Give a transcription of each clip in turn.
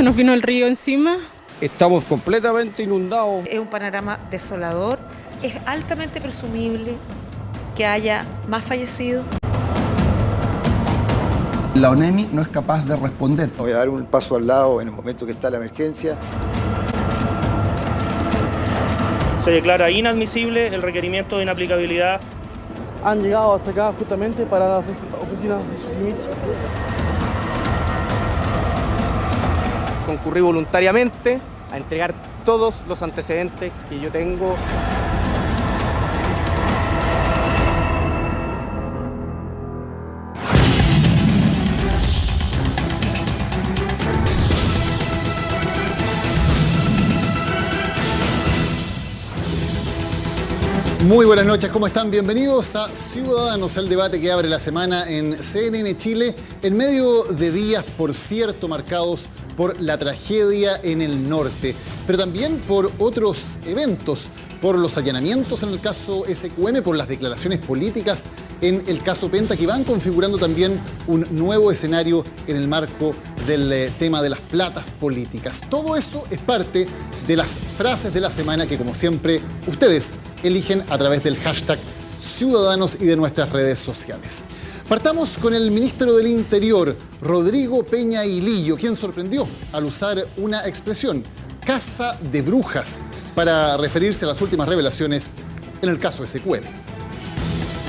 Se nos vino el río encima. Estamos completamente inundados. Es un panorama desolador. Es altamente presumible que haya más fallecidos. La ONEMI no es capaz de responder. Voy a dar un paso al lado en el momento que está la emergencia. Se declara inadmisible el requerimiento de inaplicabilidad. Han llegado hasta acá justamente para las oficinas de Sujimich. Concurrí voluntariamente a entregar todos los antecedentes que yo tengo. Muy buenas noches, ¿cómo están? Bienvenidos a Ciudadanos, el debate que abre la semana en CNN Chile, en medio de días, por cierto, marcados por la tragedia en el norte, pero también por otros eventos, por los allanamientos en el caso SQM, por las declaraciones políticas en el caso Penta, que van configurando también un nuevo escenario en el marco del tema de las platas políticas. Todo eso es parte de las frases de la semana que, como siempre, ustedes eligen a través del hashtag Ciudadanos y de nuestras redes sociales. Partamos con el ministro del Interior, Rodrigo Peña Hilillo, quien sorprendió al usar una expresión, casa de brujas, para referirse a las últimas revelaciones en el caso SQM.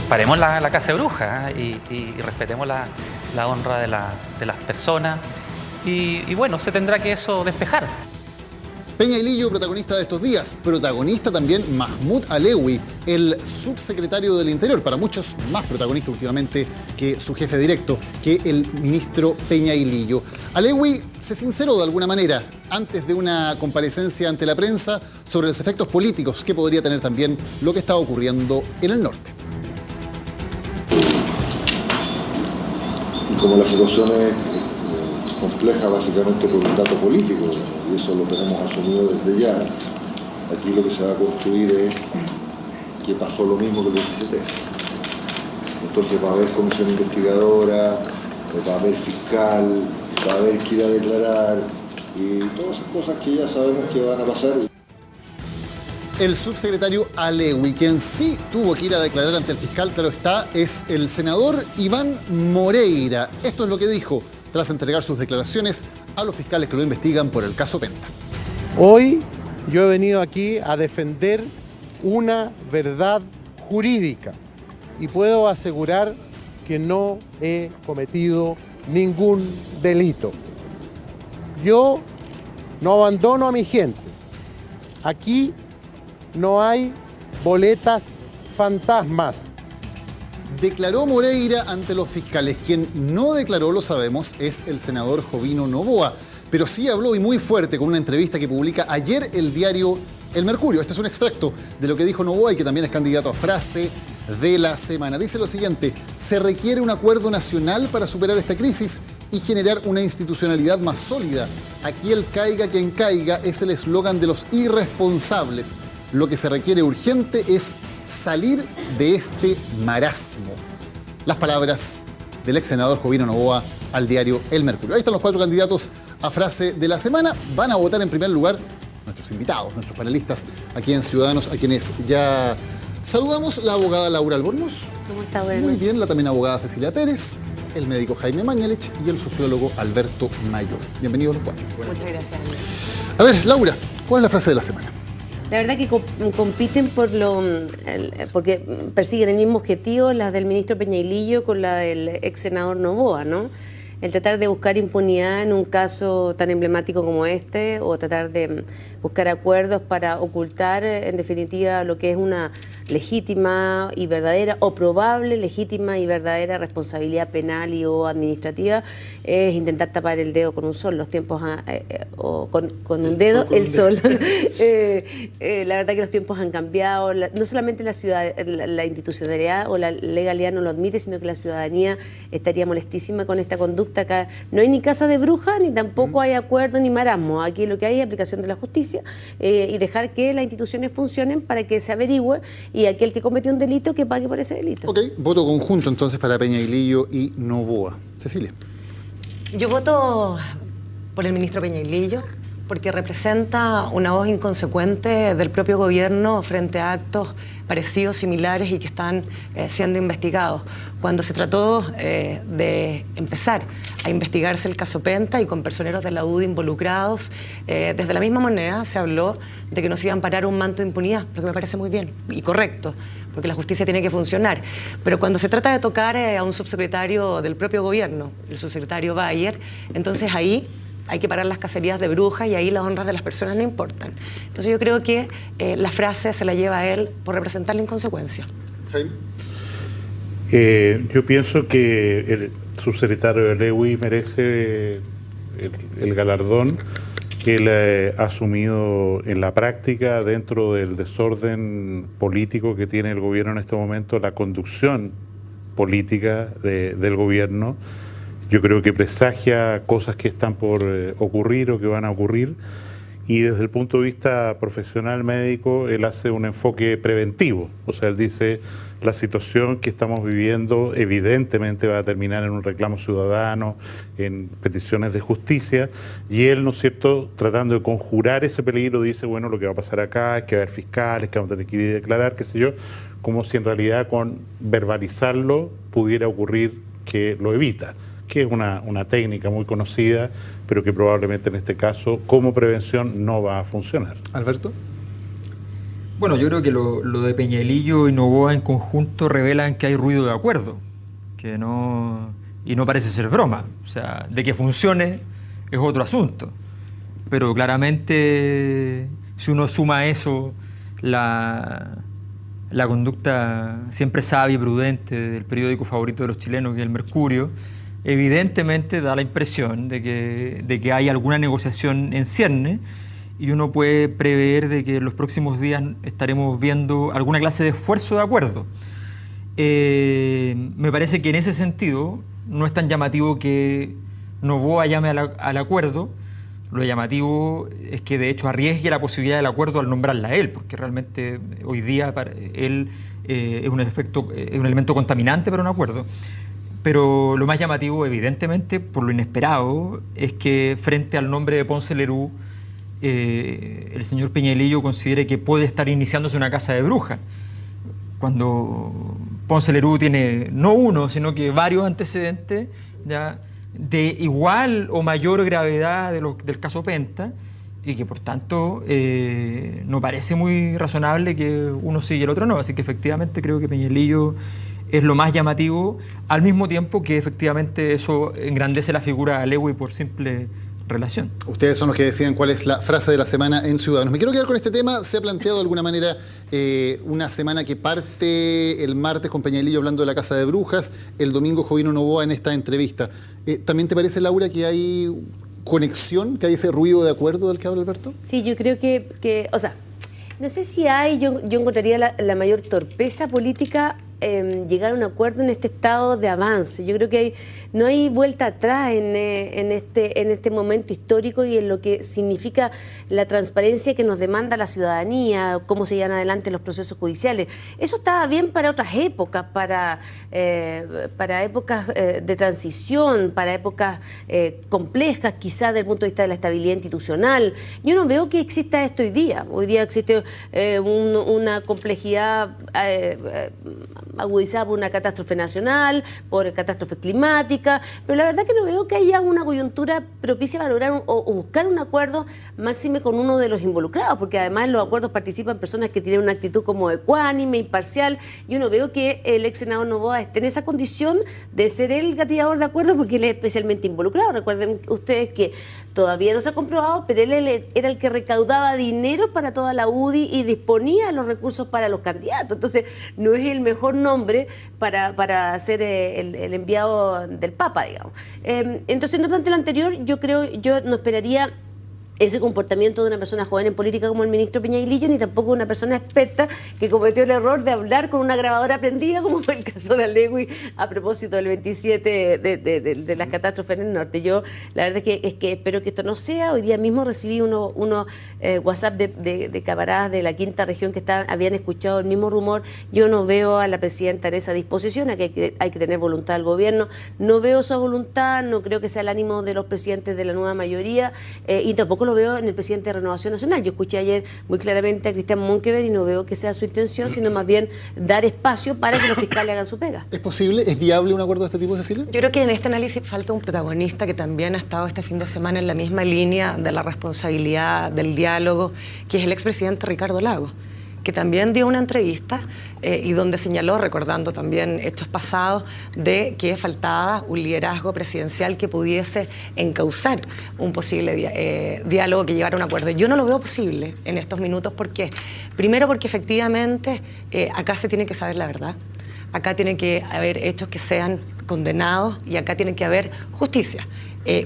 Paremos la casa de brujas y respetemos la honra de las personas y bueno, se tendrá que eso despejar. Peña Hilillo, protagonista de estos días, protagonista también Mahmoud Alewi, el subsecretario del Interior, para muchos más protagonista últimamente que su jefe directo, que el ministro Peña Hilillo. Alewi se sinceró de alguna manera antes de una comparecencia ante la prensa sobre los efectos políticos que podría tener también lo que está ocurriendo en el norte. Y como la situación es compleja básicamente por un dato político, y eso lo tenemos asumido desde ya. Aquí lo que se va a construir es que pasó lo mismo que el 27. Entonces va a haber comisión investigadora, va a haber fiscal, va a haber que ir a declarar, y todas esas cosas que ya sabemos que van a pasar. El subsecretario Alewi, quien sí tuvo que ir a declarar ante el fiscal, claro está, es el senador Iván Moreira. Esto es lo que dijo tras entregar sus declaraciones a los fiscales que lo investigan por el caso Penta. Hoy yo he venido aquí a defender una verdad jurídica y puedo asegurar que no he cometido ningún delito. Yo no abandono a mi gente. Aquí no hay boletas fantasmas. Declaró Moreira ante los fiscales. Quien no declaró, lo sabemos, es el senador Jovino Noboa, pero sí habló y muy fuerte con una entrevista que publica ayer el diario El Mercurio. Este es un extracto de lo que dijo Noboa y que también es candidato a frase de la semana. Dice lo siguiente: se requiere un acuerdo nacional para superar esta crisis y generar una institucionalidad más sólida. Aquí el caiga quien caiga es el eslogan de los irresponsables. Lo que se requiere urgente es salir de este marasmo. Las palabras del ex senador Jovino Noboa al diario El Mercurio. Ahí están los 4 candidatos a frase de la semana. Van a votar en primer lugar nuestros invitados, nuestros panelistas aquí en Ciudadanos, a quienes ya saludamos. La abogada Laura Albornoz. ¿Cómo está? Bueno. Muy bien. La también abogada Cecilia Pérez, el médico Jaime Mañalich y el sociólogo Alberto Mayor. Bienvenidos los 4. Muchas gracias. A ver, Laura, ¿cuál es la frase de la semana? La verdad que compiten porque persiguen el mismo objetivo, las del ministro Peña Hilillo con la del ex senador Noboa, ¿no? El tratar de buscar impunidad en un caso tan emblemático como este, o tratar de buscar acuerdos para ocultar, en definitiva, lo que es una legítima y verdadera, o probable legítima y verdadera responsabilidad penal y o administrativa, es intentar tapar el dedo con un sol, los tiempos, o con un dedo, el sol. La verdad que los tiempos han cambiado, no solamente la ciudad, la institucionalidad o la legalidad no lo admite, sino que la ciudadanía estaría molestísima con esta conducta. Acá no hay ni casa de bruja, ni tampoco hay acuerdo ni marasmo. Aquí lo que hay es aplicación de la justicia y dejar que las instituciones funcionen para que se averigüe y aquel que cometió un delito que pague por ese delito. Ok, voto conjunto entonces para Peña Hilillo y Noboa. Cecilia. Yo voto por el ministro Peñailillo, porque representa una voz inconsecuente del propio gobierno frente a actos parecidos, similares y que están siendo investigados. Cuando se trató de empezar a investigarse el caso Penta y con personeros de la UDI involucrados, desde la misma moneda se habló de que nos iban a amparar un manto de impunidad, lo que me parece muy bien y correcto, porque la justicia tiene que funcionar. Pero cuando se trata de tocar a un subsecretario del propio gobierno, el subsecretario Bayer, entonces ahí hay que parar las cacerías de brujas y ahí las honras de las personas no importan. Entonces yo creo que la frase se la lleva a él por representar la inconsecuencia. Yo pienso que el subsecretario Lewy merece el galardón que él ha asumido en la práctica dentro del desorden político que tiene el gobierno en este momento, la conducción política del gobierno. Yo creo que presagia cosas que están por ocurrir o que van a ocurrir, y desde el punto de vista profesional médico, él hace un enfoque preventivo. O sea, él dice, la situación que estamos viviendo evidentemente va a terminar en un reclamo ciudadano, en peticiones de justicia, y él, ¿no es cierto?, tratando de conjurar ese peligro, dice, bueno, lo que va a pasar acá es que va a haber fiscales, que vamos a tener que ir a declarar, qué sé yo, como si en realidad con verbalizarlo pudiera ocurrir que lo evita, que es una técnica muy conocida, pero que probablemente en este caso, como prevención, no va a funcionar. ¿Alberto? Bueno, yo creo que lo de Peñailillo y Noboa en conjunto revelan que hay ruido de acuerdo, y no parece ser broma. O sea, de que funcione es otro asunto. Pero claramente, si uno suma a eso la conducta siempre sabia y prudente del periódico favorito de los chilenos, que es El Mercurio, evidentemente da la impresión de que hay alguna negociación en cierne, y uno puede prever de que en los próximos días estaremos viendo alguna clase de esfuerzo de acuerdo. Me parece que en ese sentido no es tan llamativo que Noboa llame al acuerdo. Lo llamativo es que de hecho arriesgue la posibilidad del acuerdo al nombrarla a él, porque realmente hoy día para él es un elemento contaminante para un acuerdo. Pero lo más llamativo, evidentemente, por lo inesperado, es que frente al nombre de Ponce Lerú, el señor Peñailillo considere que puede estar iniciándose una caza de brujas, cuando Ponce Lerú tiene no uno, sino que varios antecedentes ya de igual o mayor gravedad del caso Penta, y que por tanto no parece muy razonable que uno sí y el otro no. Así que efectivamente creo que Peñailillo es lo más llamativo, al mismo tiempo que efectivamente eso engrandece la figura de Lewy por simple relación. Ustedes son los que deciden cuál es la frase de la semana en Ciudadanos. Me quiero quedar con este tema. Se ha planteado de alguna manera una semana que parte el martes con Peñailillo hablando de la Casa de Brujas, el domingo Jovino Noboa en esta entrevista. ¿También te parece, Laura, que hay conexión, que hay ese ruido de acuerdo del que habla Alberto? Sí, yo creo que o sea, no sé si hay, yo encontraría la mayor torpeza política llegar a un acuerdo en este estado de avance. Yo creo que no hay vuelta atrás en este momento histórico y en lo que significa la transparencia que nos demanda la ciudadanía, cómo se llevan adelante los procesos judiciales. Eso estaba bien para otras épocas, para épocas de transición, para épocas complejas, quizás desde el punto de vista de la estabilidad institucional. Yo no veo que exista esto hoy día. Hoy día existe una complejidad agudizada por una catástrofe nacional, por catástrofe climática, pero la verdad que no veo que haya una coyuntura propicia para lograr o buscar un acuerdo máxime con uno de los involucrados, porque además en los acuerdos participan personas que tienen una actitud como ecuánime, imparcial. Yo no veo que el ex senador Noboa esté en esa condición de ser el gatillador de acuerdo, porque él es especialmente involucrado. Recuerden ustedes que todavía no se ha comprobado, pero él era el que recaudaba dinero para toda la UDI y disponía de los recursos para los candidatos. Entonces, no es el mejor nombre para ser el enviado del Papa, digamos. Entonces, no obstante lo anterior, yo no esperaría ese comportamiento de una persona joven en política como el ministro Peñailillo, ni tampoco una persona experta que cometió el error de hablar con una grabadora prendida, como fue el caso de Alewi a propósito del 27 de las catástrofes en el norte. Yo la verdad es que espero que esto no sea. Hoy día mismo recibí unos WhatsApp de camaradas de la quinta región que habían escuchado el mismo rumor. Yo no veo a la presidenta en esa disposición, a que hay que tener voluntad del gobierno. No veo esa voluntad, no creo que sea el ánimo de los presidentes de la nueva mayoría, y tampoco lo veo en el presidente de Renovación Nacional. Yo escuché ayer muy claramente a Cristian Monkever y no veo que sea su intención, sino más bien dar espacio para que los fiscales hagan su pega. ¿Es posible, es viable un acuerdo de este tipo, Cecilia? Yo creo que en este análisis falta un protagonista que también ha estado este fin de semana en la misma línea de la responsabilidad, del diálogo, que es el expresidente Ricardo Lagos, que también dio una entrevista y donde señaló, recordando también hechos pasados, de que faltaba un liderazgo presidencial que pudiese encauzar un posible diálogo que llevara a un acuerdo. Yo no lo veo posible en estos minutos. ¿Por qué? Primero porque efectivamente acá se tiene que saber la verdad. Acá tiene que haber hechos que sean condenados y acá tiene que haber justicia.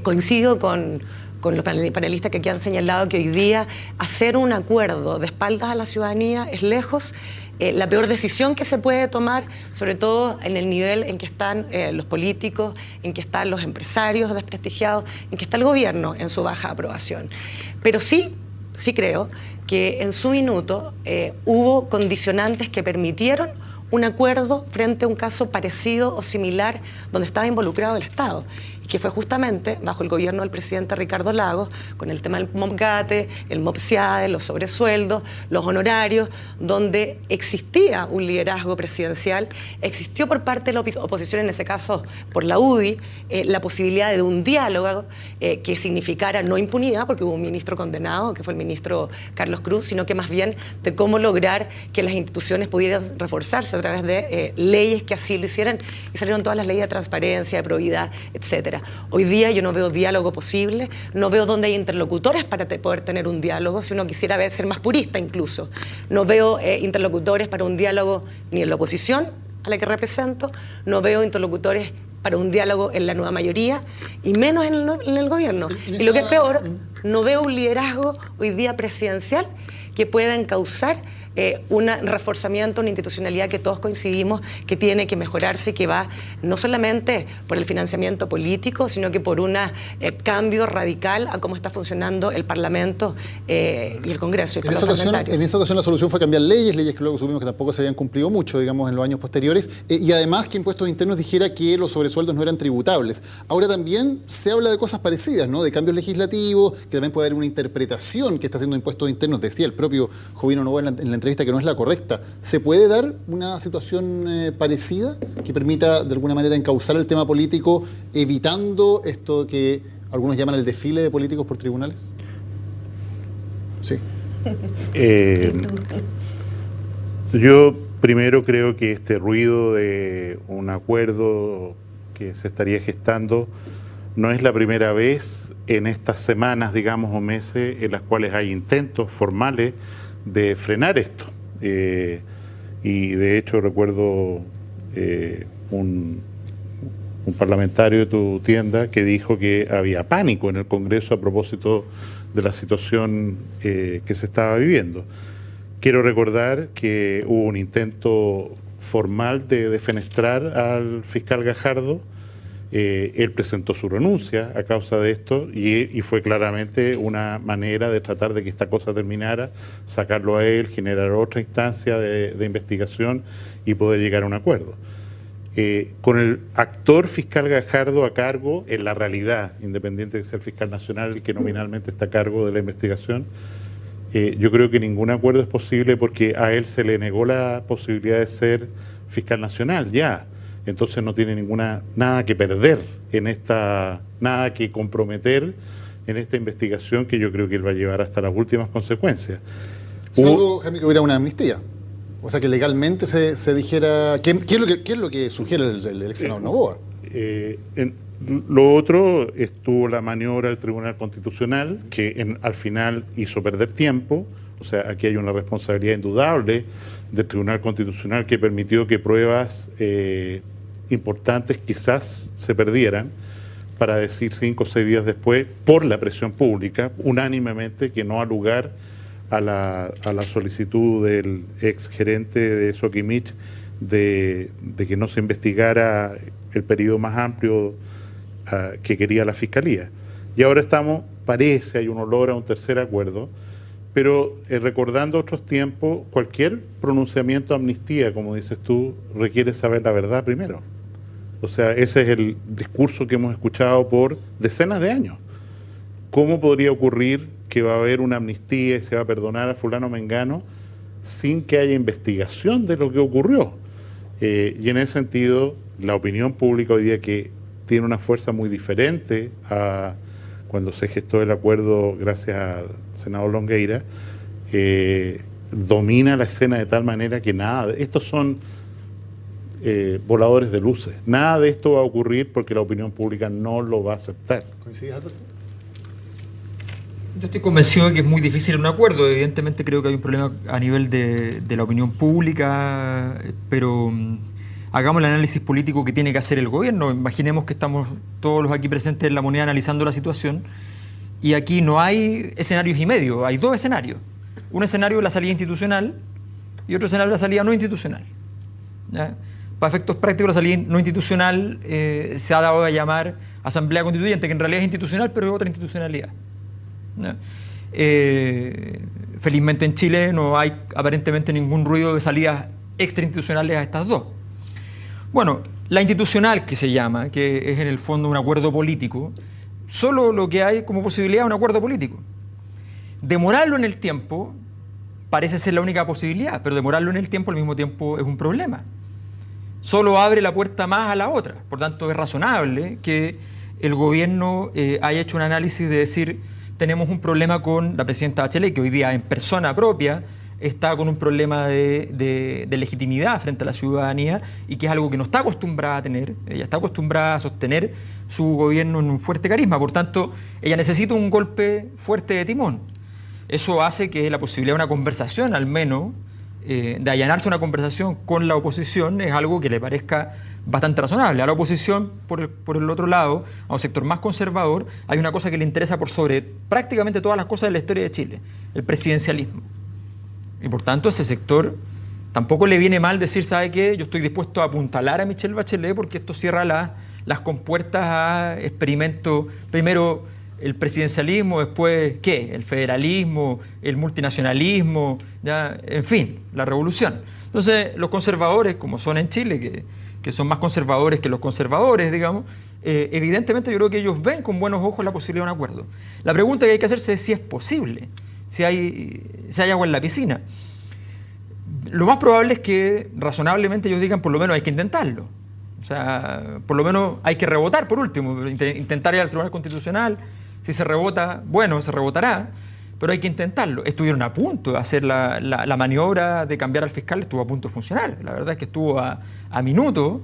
Coincido con los panelistas que aquí han señalado que hoy día hacer un acuerdo de espaldas a la ciudadanía es lejos la peor decisión que se puede tomar, sobre todo en el nivel en que están los políticos, en que están los empresarios desprestigiados, en que está el gobierno en su baja aprobación. Pero sí creo que en su minuto hubo condicionantes que permitieron un acuerdo frente a un caso parecido o similar donde estaba involucrado el Estado, que fue justamente bajo el gobierno del presidente Ricardo Lagos, con el tema del MOPGATE, el MOPSIADE, los sobresueldos, los honorarios, donde existía un liderazgo presidencial, existió por parte de la oposición, en ese caso por la UDI, la posibilidad de un diálogo que significara no impunidad, porque hubo un ministro condenado, que fue el ministro Carlos Cruz, sino que más bien de cómo lograr que las instituciones pudieran reforzarse a través de leyes que así lo hicieran, y salieron todas las leyes de transparencia, de probidad, etcétera. Hoy día yo no veo diálogo posible, no veo dónde hay interlocutores para poder tener un diálogo, si uno quisiera ser más purista incluso. No veo interlocutores para un diálogo ni en la oposición a la que represento, no veo interlocutores para un diálogo en la nueva mayoría y menos en el gobierno. Y lo que es peor, no veo un liderazgo hoy día presidencial que pueda encauzar un reforzamiento, una institucionalidad que todos coincidimos que tiene que mejorarse y que va no solamente por el financiamiento político, sino que por un cambio radical a cómo está funcionando el Parlamento y el Congreso. En esa ocasión la solución fue cambiar leyes que luego supimos que tampoco se habían cumplido mucho, digamos, en los años posteriores, y además que Impuestos Internos dijera que los sobresueldos no eran tributables. Ahora también se habla de cosas parecidas, ¿no? De cambios legislativos, que también puede haber una interpretación que está haciendo Impuestos Internos, decía el propio Jovino Novoa en la entrevista, que no es la correcta. ¿Se puede dar una situación parecida que permita de alguna manera encauzar el tema político, evitando esto que algunos llaman el desfile de políticos por tribunales? Sí. Yo primero creo que este ruido de un acuerdo que se estaría gestando no es la primera vez en estas semanas, digamos, o meses en las cuales hay intentos formales de frenar esto. Y de hecho recuerdo un parlamentario de tu tienda que dijo que había pánico en el Congreso a propósito de la situación que se estaba viviendo. Quiero recordar que hubo un intento formal de defenestrar al fiscal Gajardo. Él presentó su renuncia a causa de esto y fue claramente una manera de tratar de que esta cosa terminara, sacarlo a él, generar otra instancia de investigación y poder llegar a un acuerdo. Con el actor fiscal Gajardo a cargo, en la realidad, independiente de que sea el fiscal nacional el que nominalmente está a cargo de la investigación, yo creo que ningún acuerdo es posible porque a él se le negó la posibilidad de ser fiscal nacional ya. Entonces no tiene nada que perder nada que comprometer en esta investigación que yo creo que él va a llevar hasta las últimas consecuencias. Salvo, Jaime, que hubiera una amnistía. O sea, que legalmente se dijera... ¿Qué es lo que sugiere el ex senador Novoa? Lo otro estuvo la maniobra del Tribunal Constitucional, que al final hizo perder tiempo. O sea, aquí hay una responsabilidad indudable del Tribunal Constitucional que permitió que pruebas importantes quizás se perdieran, para decir 5 o 6 días después, por la presión pública, unánimemente, que no ha lugar a la solicitud del ex gerente de Soquimich de que no se investigara el periodo más amplio que quería la Fiscalía. Y ahora estamos, parece, hay un olor a un tercer acuerdo, pero recordando otros tiempos, cualquier pronunciamiento de amnistía, como dices tú, requiere saber la verdad primero. O sea, ese es el discurso que hemos escuchado por decenas de años. ¿Cómo podría ocurrir que va a haber una amnistía y se va a perdonar a fulano mengano sin que haya investigación de lo que ocurrió? Y en ese sentido, la opinión pública hoy día, que tiene una fuerza muy diferente a cuando se gestó el acuerdo gracias al senador Longueira, domina la escena de tal manera que nada, estos son voladores de luces. Nada de esto va a ocurrir porque la opinión pública no lo va a aceptar. ¿Coincides, Alberto? Yo estoy convencido de que es muy difícil un acuerdo. Evidentemente creo que hay un problema a nivel de la opinión pública, pero hagamos el análisis político que tiene que hacer el gobierno. Imaginemos que estamos todos los aquí presentes en La Moneda analizando la situación y aquí no hay escenarios y medio, hay 2 escenarios. Un escenario de la salida institucional y otro escenario de la salida no institucional. ¿Ya? Para efectos prácticos, la salida no institucional se ha dado a llamar Asamblea Constituyente, que en realidad es institucional, pero es otra institucionalidad. ¿No? Felizmente en Chile no hay aparentemente ningún ruido de salidas extrainstitucionales a estas 2. Bueno, la institucional que se llama, que es en el fondo un acuerdo político, solo lo que hay como posibilidad es un acuerdo político. Demorarlo en el tiempo parece ser la única posibilidad, pero demorarlo en el tiempo al mismo tiempo es un problema. Solo abre la puerta más a la otra. Por tanto, es razonable que el gobierno haya hecho un análisis de decir: tenemos un problema con la presidenta Bachelet, que hoy día en persona propia está con un problema de legitimidad frente a la ciudadanía y que es algo que no está acostumbrada a tener. Ella está acostumbrada a sostener su gobierno en un fuerte carisma. Por tanto, ella necesita un golpe fuerte de timón. Eso hace que la posibilidad de una conversación, al menos, de allanarse una conversación con la oposición, es algo que le parezca bastante razonable. A la oposición, por el otro lado, a un sector más conservador, hay una cosa que le interesa por sobre prácticamente todas las cosas de la historia de Chile: el presidencialismo. Y por tanto, a ese sector tampoco le viene mal decir: ¿sabe qué? Yo estoy dispuesto a apuntalar a Michelle Bachelet porque esto cierra las compuertas a experimentos, primero el presidencialismo, después, ¿qué? El federalismo, el multinacionalismo, ya, en fin, la revolución. Entonces, los conservadores, como son en Chile, que son más conservadores que los conservadores, digamos, evidentemente yo creo que ellos ven con buenos ojos la posibilidad de un acuerdo. La pregunta que hay que hacerse es si es posible, si hay agua en la piscina. Lo más probable es que razonablemente ellos digan: por lo menos hay que intentarlo. O sea, por lo menos hay que rebotar, por último, intentar ir al Tribunal Constitucional. Si se rebota, bueno, se rebotará, pero hay que intentarlo. Estuvieron a punto de hacer la maniobra de cambiar al fiscal, estuvo a punto de funcionar. La verdad es que estuvo a minuto.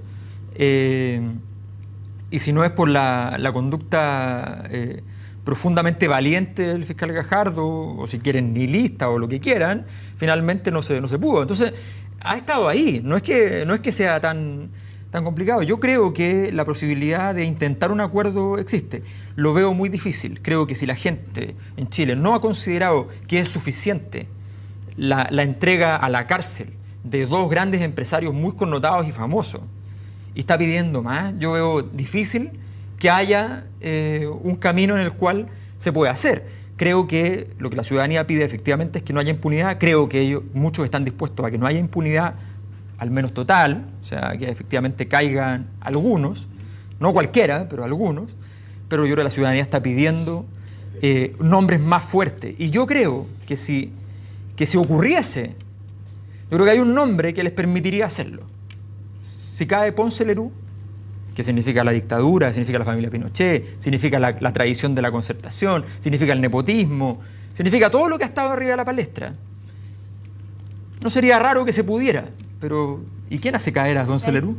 Y si no es por la conducta profundamente valiente del fiscal Gajardo, o si quieren nihilista o lo que quieran, finalmente no se pudo. Entonces, ha estado ahí. No es que sea tan complicado. Yo creo que la posibilidad de intentar un acuerdo existe. Lo veo muy difícil. Creo que si la gente en Chile no ha considerado que es suficiente la entrega a la cárcel de 2 grandes empresarios muy connotados y famosos, y está pidiendo más, yo veo difícil que haya un camino en el cual se pueda hacer. Creo que lo que la ciudadanía pide efectivamente es que no haya impunidad. Creo que muchos están dispuestos a que no haya impunidad, al menos total, o sea, que efectivamente caigan algunos, no cualquiera, pero algunos. Pero yo creo que la ciudadanía está pidiendo nombres más fuertes. Y yo creo que si ocurriese, yo creo que hay un nombre que les permitiría hacerlo. Si cae Ponce Lerú, que significa la dictadura, significa la familia Pinochet, significa la tradición de la concertación, significa el nepotismo, significa todo lo que ha estado arriba de la palestra. No sería raro que se pudiera, pero ¿y quién hace caer a Ponce Lerú?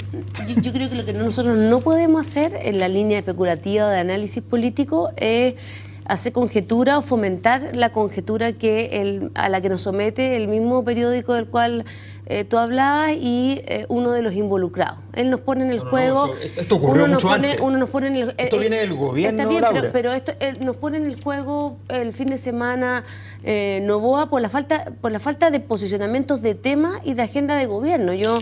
Yo creo que lo que nosotros no podemos hacer en la línea especulativa de análisis político es hacer conjetura o fomentar la conjetura a la que nos somete el mismo periódico del cual tú hablabas y uno de los involucrados. Él nos pone en el juego... Esto ocurrió mucho antes. Esto viene del gobierno, está bien, Laura. pero esto nos pone en el juego el fin de semana Noboa por la falta de posicionamientos de tema y de agenda de gobierno. Yo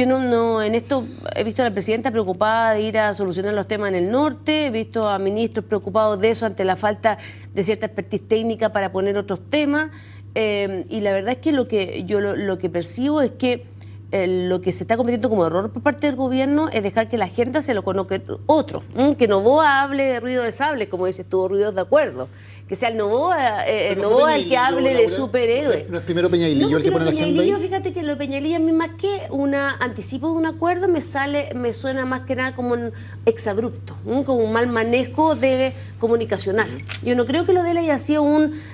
no en esto he visto a la presidenta preocupada de ir a solucionar los temas en el norte, he visto a ministros preocupados de eso ante la falta de cierta expertise técnica para poner otros temas. Y la verdad es que lo que percibo es que lo que se está cometiendo como error por parte del gobierno es dejar que la agenda se lo conozca otro, que Noboa hable de ruido de sable, como dices tú, ruidos de acuerdo, que sea el Noboa el que hable de superhéroes. ¿No es primero Peñailillo el que pone la agenda ahí? Fíjate que lo de Peñailillo a mí más que un anticipo de un acuerdo me suena más que nada como un exabrupto, como un mal manejo comunicacional. Yo no creo que lo de él haya sido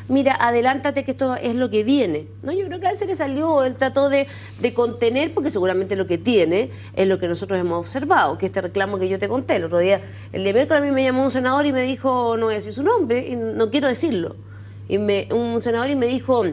mira, adelántate que esto es lo que viene. No, yo creo que a él se le salió, él trató de contener, porque seguramente lo que tiene es lo que nosotros hemos observado, que este reclamo que yo te conté el otro día, el de miércoles a mí me llamó un senador y me dijo, no voy a decir su nombre, y no quiero decirlo, un senador y me dijo,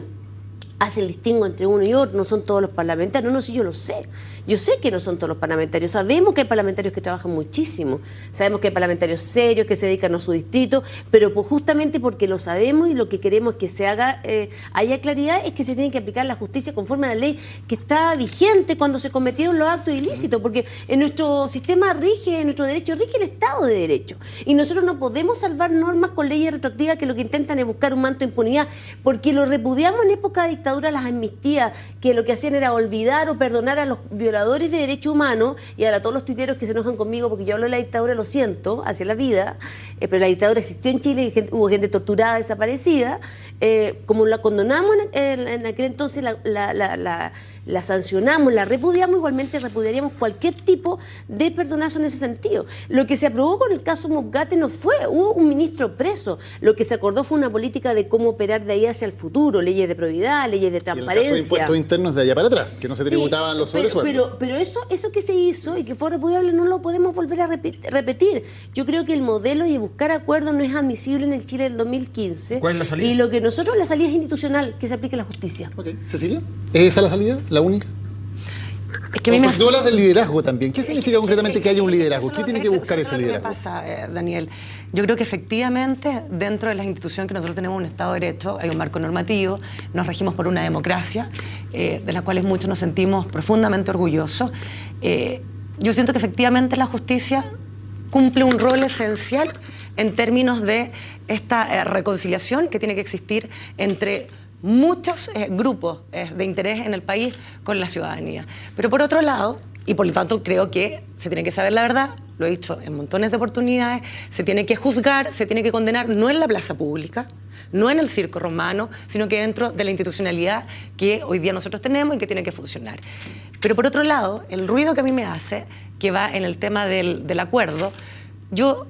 hace el distingo entre uno y otro, no son todos los parlamentarios. No, sí, yo lo sé. Yo sé que no son todos los parlamentarios. Sabemos que hay parlamentarios que trabajan muchísimo. Sabemos que hay parlamentarios serios que se dedican a su distrito, pero justamente porque lo sabemos y lo que queremos que se haya claridad es que se tiene que aplicar la justicia conforme a la ley que está vigente cuando se cometieron los actos ilícitos, porque en nuestro sistema en nuestro derecho rige el Estado de Derecho. Y nosotros no podemos salvar normas con leyes retroactivas que lo que intentan es buscar un manto de impunidad, porque lo repudiamos en época de dictadura, las amnistías, que lo que hacían era olvidar o perdonar a los violadores de derechos humanos, y ahora todos los tuiteros que se enojan conmigo porque yo hablo de la dictadura, lo siento, hacia la vida, pero la dictadura existió en Chile y hubo gente torturada, desaparecida, como la condonamos en aquel entonces, la sancionamos, la repudiamos, igualmente repudiaríamos cualquier tipo de perdonazo en ese sentido. Lo que se aprobó con el caso Mosgate hubo un ministro preso, lo que se acordó fue una política de cómo operar de ahí hacia el futuro, leyes de probidad, leyes de transparencia. Y el caso de impuestos internos de allá para atrás, que no se tributaban los sobresueldos. Pero eso que se hizo y que fue repudiable no lo podemos volver a repetir. Yo creo que el modelo y buscar acuerdos no es admisible en el Chile del 2015. ¿Cuál es la salida? Y lo que nosotros, la salida es institucional, que se aplique la justicia. Okay. ¿Cecilia? ¿Es esa la salida? ¿La única? Es que a mí me tú hablas del liderazgo también. ¿Qué significa concretamente que haya un liderazgo? ¿Qué tiene que buscar ese liderazgo? ¿Qué pasa, Daniel? Yo creo que efectivamente dentro de las instituciones que nosotros tenemos un Estado de Derecho hay un marco normativo, nos regimos por una democracia de las cuales muchos nos sentimos profundamente orgullosos. Yo siento que efectivamente la justicia cumple un rol esencial en términos de esta reconciliación que tiene que existir entre muchos grupos de interés en el país con la ciudadanía. Pero por otro lado, y por lo tanto creo que se tiene que saber la verdad, lo he dicho en montones de oportunidades, se tiene que juzgar, se tiene que condenar, no en la plaza pública, no en el circo romano, sino que dentro de la institucionalidad que hoy día nosotros tenemos y que tiene que funcionar. Pero por otro lado, el ruido que a mí me hace, que va en el tema del acuerdo, yo,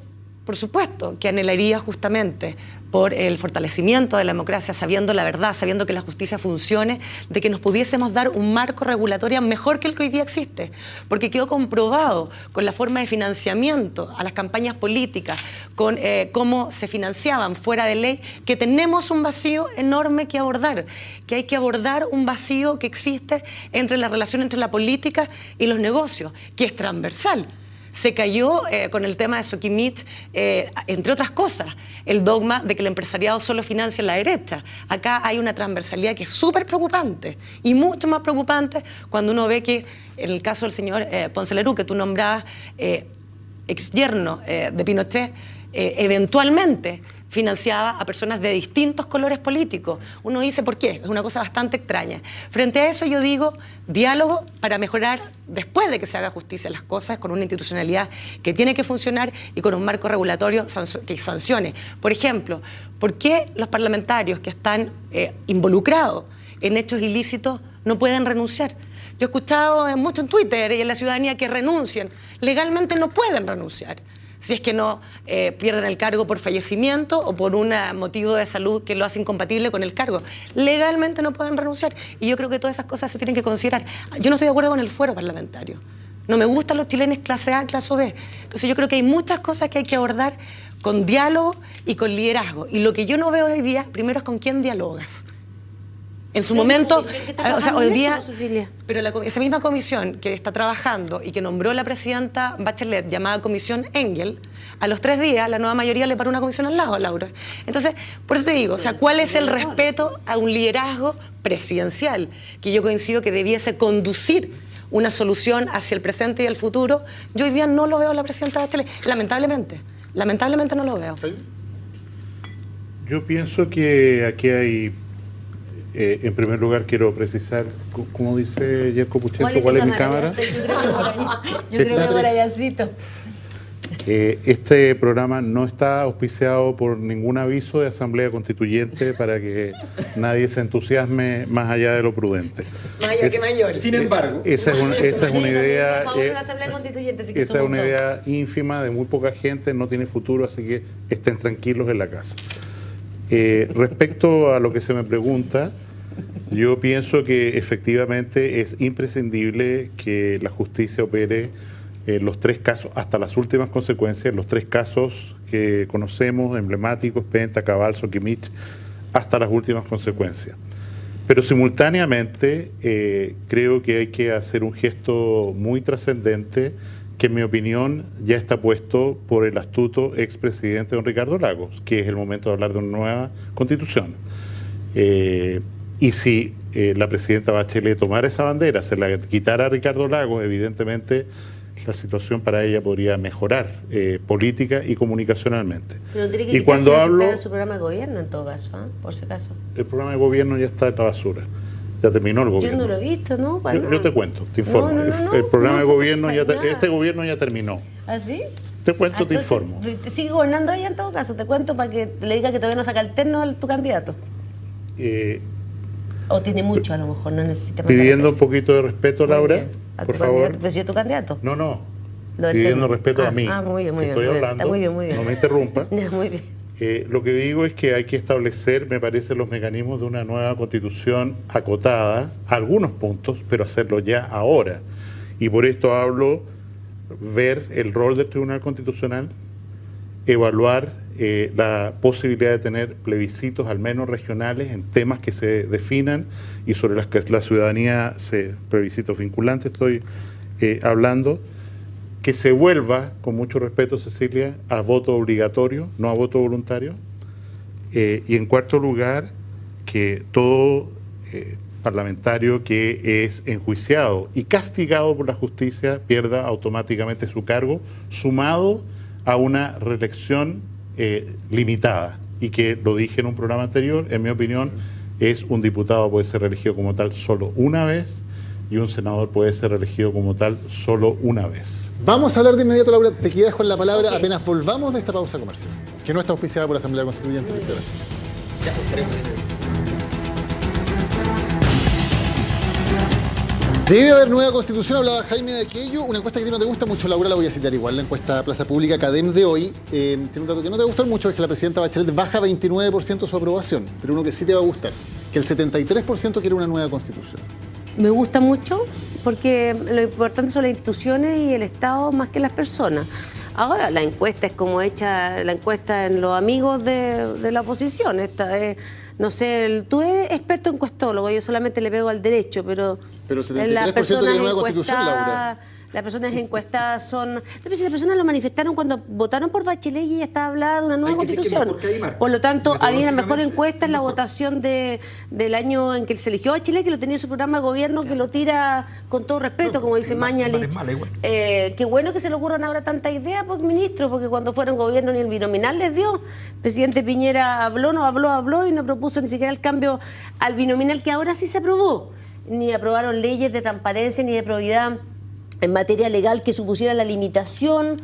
por supuesto, que anhelaría justamente por el fortalecimiento de la democracia, sabiendo la verdad, sabiendo que la justicia funcione, de que nos pudiésemos dar un marco regulatorio mejor que el que hoy día existe, porque quedó comprobado con la forma de financiamiento a las campañas políticas, con cómo se financiaban fuera de ley, que tenemos un vacío enorme que abordar, que hay que abordar un vacío que existe entre la relación entre la política y los negocios, que es transversal. Se cayó con el tema de Soquimich, entre otras cosas, el dogma de que el empresariado solo financia la derecha. Acá hay una transversalidad que es súper preocupante y mucho más preocupante cuando uno ve que, en el caso del señor Ponce Lerú, que tú nombrabas, ex yerno de Pinochet, eventualmente financiaba a personas de distintos colores políticos. Uno dice, ¿por qué? Es una cosa bastante extraña. Frente a eso yo digo, diálogo para mejorar, después de que se haga justicia las cosas, con una institucionalidad que tiene que funcionar y con un marco regulatorio que sancione. Por ejemplo, ¿por qué los parlamentarios que están involucrados en hechos ilícitos no pueden renunciar? Yo he escuchado mucho en Twitter y en la ciudadanía que renuncien. Legalmente no pueden renunciar, si es que no pierden el cargo por fallecimiento o por un motivo de salud que lo hace incompatible con el cargo. Legalmente no pueden renunciar. Y yo creo que todas esas cosas se tienen que considerar. Yo no estoy de acuerdo con el fuero parlamentario. No me gustan los chilenos clase A, clase B. Entonces yo creo que hay muchas cosas que hay que abordar con diálogo y con liderazgo. Y lo que yo no veo hoy día, primero, es con quién dialogas. En su momento, o sea, hoy día, pero esa misma comisión que está trabajando y que nombró la presidenta Bachelet, llamada Comisión Engel, a los 3 días la nueva mayoría le paró una comisión al lado, Laura. Entonces, por eso te digo, o sea, ¿cuál es el respeto a un liderazgo presidencial? Que yo coincido que debiese conducir una solución hacia el presente y el futuro. Yo hoy día no lo veo en la presidenta Bachelet, lamentablemente no lo veo. Yo pienso que aquí hay... en primer lugar, quiero precisar, como dice Yerko Puchento, ¿cuál es mi cámara? Yo creo que por allácito. Este programa no está auspiciado por ningún aviso de Asamblea Constituyente para que nadie se entusiasme más allá de lo prudente. Mayor que mayor. Sin embargo, esa es una idea, Esa es una idea ínfima de muy poca gente, no tiene futuro, así que estén tranquilos en la casa. Respecto a lo que se me pregunta, yo pienso que efectivamente es imprescindible que la justicia opere los 3 casos, hasta las últimas consecuencias, los 3 casos que conocemos, emblemáticos, Penta, Cabal, Soquimich, hasta las últimas consecuencias. Pero simultáneamente creo que hay que hacer un gesto muy trascendente que en mi opinión ya está puesto por el astuto expresidente don Ricardo Lagos, que es el momento de hablar de una nueva constitución. Y si la presidenta Bachelet tomara esa bandera, se la quitara a Ricardo Lagos, evidentemente la situación para ella podría mejorar política y comunicacionalmente. Pero tiene que y cuando hablo en su programa de gobierno en todo caso, por si acaso. El programa de gobierno ya está en la basura. Ya terminó el gobierno. Yo no lo he visto, ¿no? Yo te cuento, te informo. El programa de gobierno, este gobierno ya terminó. ¿Ah, sí? Te cuento, te informo. Sigue gobernando ella en todo caso, te cuento para que le diga que todavía no saca el terno a tu candidato. O tiene mucho, a lo mejor, no necesita más. Pidiendo un poquito de respeto, Laura, por favor. ¿Pero si es tu candidato? No. Pidiendo respeto a mí. Muy bien, muy bien. Estoy hablando, muy bien. no me interrumpa. Muy bien. Lo que digo es que hay que establecer, me parece, los mecanismos de una nueva constitución acotada, a algunos puntos, pero hacerlo ya ahora. Y por esto hablo, ver el rol del Tribunal Constitucional, evaluar la posibilidad de tener plebiscitos, al menos regionales, en temas que se definan y sobre las que la ciudadanía plebiscitos vinculantes estoy hablando, que se vuelva, con mucho respeto, Cecilia, al voto obligatorio, no a voto voluntario. Y en cuarto lugar, que todo parlamentario que es enjuiciado y castigado por la justicia pierda automáticamente su cargo, sumado a una reelección limitada. Y que, lo dije en un programa anterior, en mi opinión, un diputado puede ser reelegido como tal solo una vez, y un senador puede ser elegido como tal solo una vez. Vamos a hablar de inmediato, Laura. Te quedas con la palabra apenas volvamos de esta pausa comercial, que no está auspiciada por la Asamblea Constituyente. Debe haber nueva constitución, hablaba Jaime de aquello. Una encuesta que a ti no te gusta mucho, Laura, la voy a citar igual. La encuesta Plaza Pública Cadem de hoy tiene un dato que no te va a gustar mucho, es que la presidenta Bachelet baja 29% su aprobación, pero uno que sí te va a gustar, que el 73% quiere una nueva constitución. Me gusta mucho porque lo importante son las instituciones y el Estado más que las personas. Ahora la encuesta es como hecha la encuesta en los amigos de la oposición. No sé, tú eres experto encuestólogo, yo solamente le pego al derecho, pero el 73% quiere nueva constitución, Laura. Las personas encuestadas son... Pero si las personas lo manifestaron cuando votaron por Bachelet y ya está hablada de una nueva constitución. Por lo tanto, había la mejor encuesta en la votación del año en que se eligió Bachelet, que lo tenía en su programa de gobierno, que lo tira con todo respeto, como dice Mañalich. Qué bueno que se le ocurran ahora tantas ideas, pues, ministro, porque cuando fueron gobierno ni el binominal les dio. El presidente Piñera habló y no propuso ni siquiera el cambio al binominal, que ahora sí se aprobó. Ni aprobaron leyes de transparencia ni de probidad en materia legal que supusiera la limitación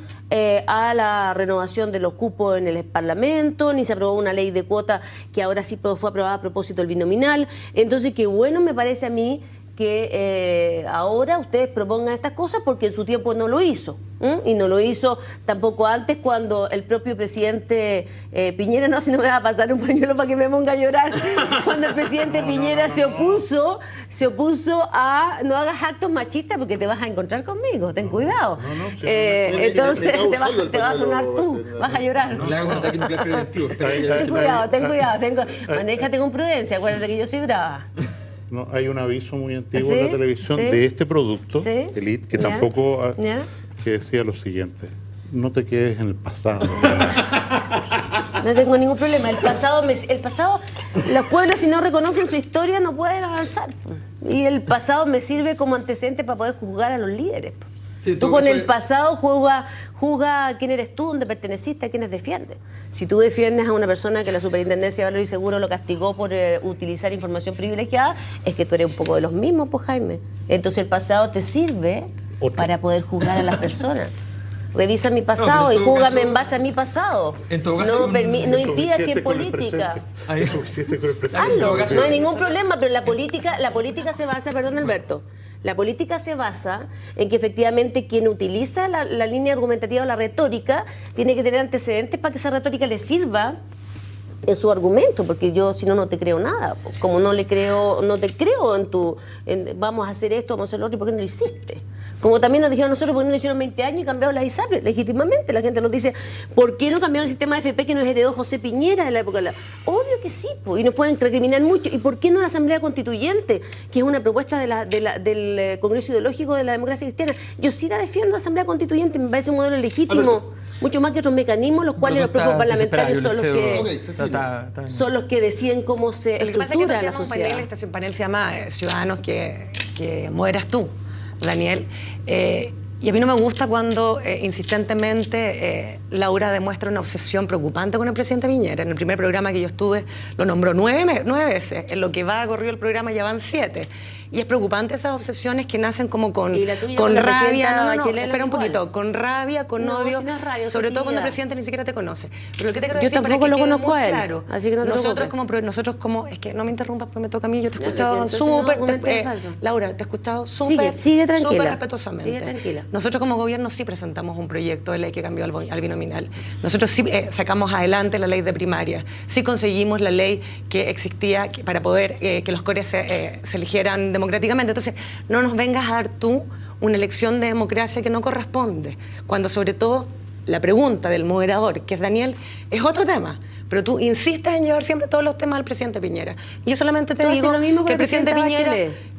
a la renovación de los cupos en el Parlamento, ni se aprobó una ley de cuota que ahora sí fue aprobada a propósito del binominal. Entonces, qué bueno me parece a mí que ahora ustedes propongan estas cosas porque en su tiempo no lo hizo. Y no lo hizo tampoco antes cuando el propio presidente Piñera, no, si no me va a pasar un pañuelo para que me ponga a llorar, cuando el presidente Piñera se opuso a no hagas actos machistas porque te vas a encontrar conmigo, ten cuidado. Entonces te vas a sonar tú, vas a llorar. No le hago un ataque nuclear preventivo. Ten cuidado, manéjate con prudencia, acuérdate que yo soy brava. No, hay un aviso muy antiguo en la televisión de este producto, Elite, que tampoco... que decía lo siguiente: no te quedes en el pasado. No tengo ningún problema. El pasado, los pueblos si no reconocen su historia no pueden avanzar. Y el pasado me sirve como antecedente para poder juzgar a los líderes. Sí, tú con el pasado juzga quién eres tú, dónde perteneciste, a quiénes defiendes. Si tú defiendes a una persona que la Superintendencia de Valor y Seguro lo castigó por utilizar información privilegiada, es que tú eres un poco de los mismos, pues, Jaime. Entonces el pasado te sirve para poder juzgar a las personas. Revisa mi pasado y júgame en base a mi pasado. No impidas que en política. Hazlo, no hay ningún problema, pero la política se basa, perdón Alberto, la política se basa en que efectivamente quien utiliza la línea argumentativa o la retórica tiene que tener antecedentes para que esa retórica le sirva en su argumento, porque yo si no te creo nada. Como no te creo vamos a hacer esto, vamos a hacer lo otro, ¿y por qué no lo hiciste? Como también nos dijeron nosotros, ¿por qué no lo hicieron 20 años y cambiaron las ISAPRES? Legítimamente la gente nos dice, ¿por qué no cambiaron el sistema de FP que nos heredó José Piñera en la época? Obvio que sí, y nos pueden recriminar mucho. ¿Y por qué no la Asamblea Constituyente, que es una propuesta del Congreso Ideológico de la Democracia Cristiana? Yo sí la defiendo, la Asamblea Constituyente, me parece un modelo legítimo, mucho más que otros mecanismos, los cuales los propios parlamentarios son los que deciden cómo se estructura la sociedad. Este panel se llama Ciudadanos que moderas tú, Daniel, y a mí no me gusta cuando insistentemente Laura demuestra una obsesión preocupante con el presidente Piñera. En el primer programa que yo estuve lo nombró 9 veces, en lo que va corrido el programa ya van 7. Y es preocupante esas obsesiones que nacen como con rabia, espera un poquito, con rabia, con odio, sobre todo cuando el presidente ni siquiera te conoce. Pero lo que te quiero decir para que quede muy claro, así que nosotros como, es que no me interrumpas porque me toca a mí, yo te he escuchado súper, Laura, te he escuchado súper respetuosamente. Sigue tranquila. Nosotros como gobierno sí presentamos un proyecto de ley que cambió al binominal. Nosotros sí sacamos adelante la ley de primaria, sí conseguimos la ley que existía para poder que los cores se eligieran democráticamente. Entonces, no nos vengas a dar tú una elección de democracia que no corresponde, cuando sobre todo la pregunta del moderador, que es Daniel, es otro tema. Pero tú insistes en llevar siempre todos los temas al presidente Piñera. Y yo solamente te digo que el presidente Piñera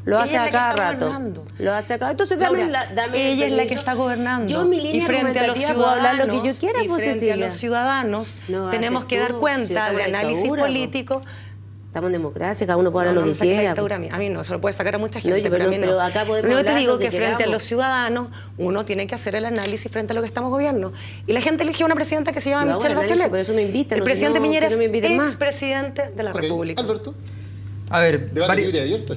lo hace a cada rato. Lo hace acá. Entonces, ella es la que está gobernando. Yo en mi línea argumentativa puedo hablar lo que yo quiera, pues, frente a los ciudadanos tenemos que dar cuenta de análisis político. Estamos en democracia, cada uno puede hablar lo que quiera. A mí no, se lo puede sacar a mucha gente, pero a mí no. Pero acá podemos yo te digo que frente a los ciudadanos, uno tiene que hacer el análisis frente a lo que estamos gobierno. Y la gente eligió una presidenta que se llama Michelle Bachelet. Por eso me invitan. El presidente Piñera es expresidente de la República. Alberto. A ver,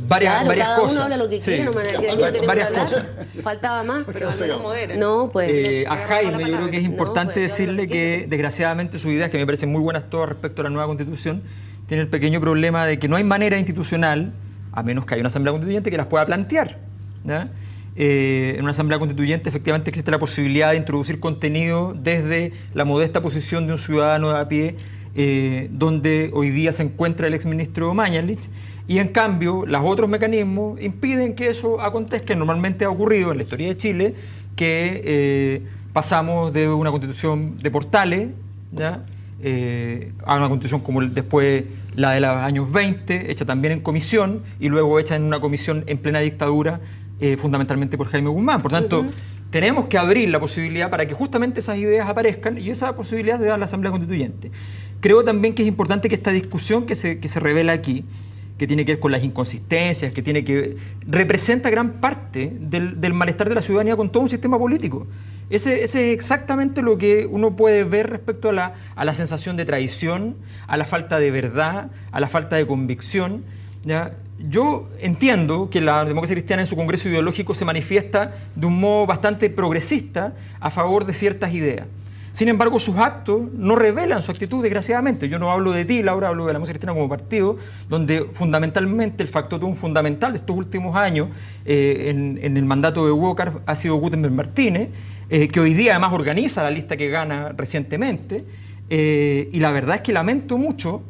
varias cosas. Uno habla lo que quiere, no me van a decir varias cosas. Faltaba más, pero no modera. No, pues. A Jaime yo creo que es importante decirle que desgraciadamente sus ideas, que me parecen muy buenas todas respecto a la nueva Constitución, tiene el pequeño problema de que no hay manera institucional, a menos que haya una Asamblea Constituyente, que las pueda plantear, ¿ya? En una Asamblea Constituyente efectivamente existe la posibilidad de introducir contenido desde la modesta posición de un ciudadano de a pie, donde hoy día se encuentra el exministro Mañalich, y en cambio los otros mecanismos impiden que eso acontezca. Normalmente ha ocurrido en la historia de Chile que pasamos de una constitución de portales, ¿ya?, a una constitución como después la de los años 20, hecha también en comisión, y luego hecha en una comisión en plena dictadura, fundamentalmente por Jaime Guzmán. Por tanto, tenemos que abrir la posibilidad para que justamente esas ideas aparezcan, y esa posibilidad se da a la Asamblea Constituyente. Creo también que es importante que esta discusión que se revela aquí, que tiene que ver con las inconsistencias, representa gran parte del malestar de la ciudadanía con todo un sistema político. Ese es exactamente lo que uno puede ver respecto a la sensación de traición, a la falta de verdad, a la falta de convicción, ¿ya? Yo entiendo que la democracia cristiana en su congreso ideológico se manifiesta de un modo bastante progresista a favor de ciertas ideas. Sin embargo, sus actos no revelan su actitud, desgraciadamente. Yo no hablo de ti, Laura, hablo de la Democracia Cristiana como partido, donde fundamentalmente el factotum fundamental de estos últimos años en el mandato de Walker ha sido Gutenberg Martínez, que hoy día además organiza la lista que gana recientemente, y la verdad es que lamento mucho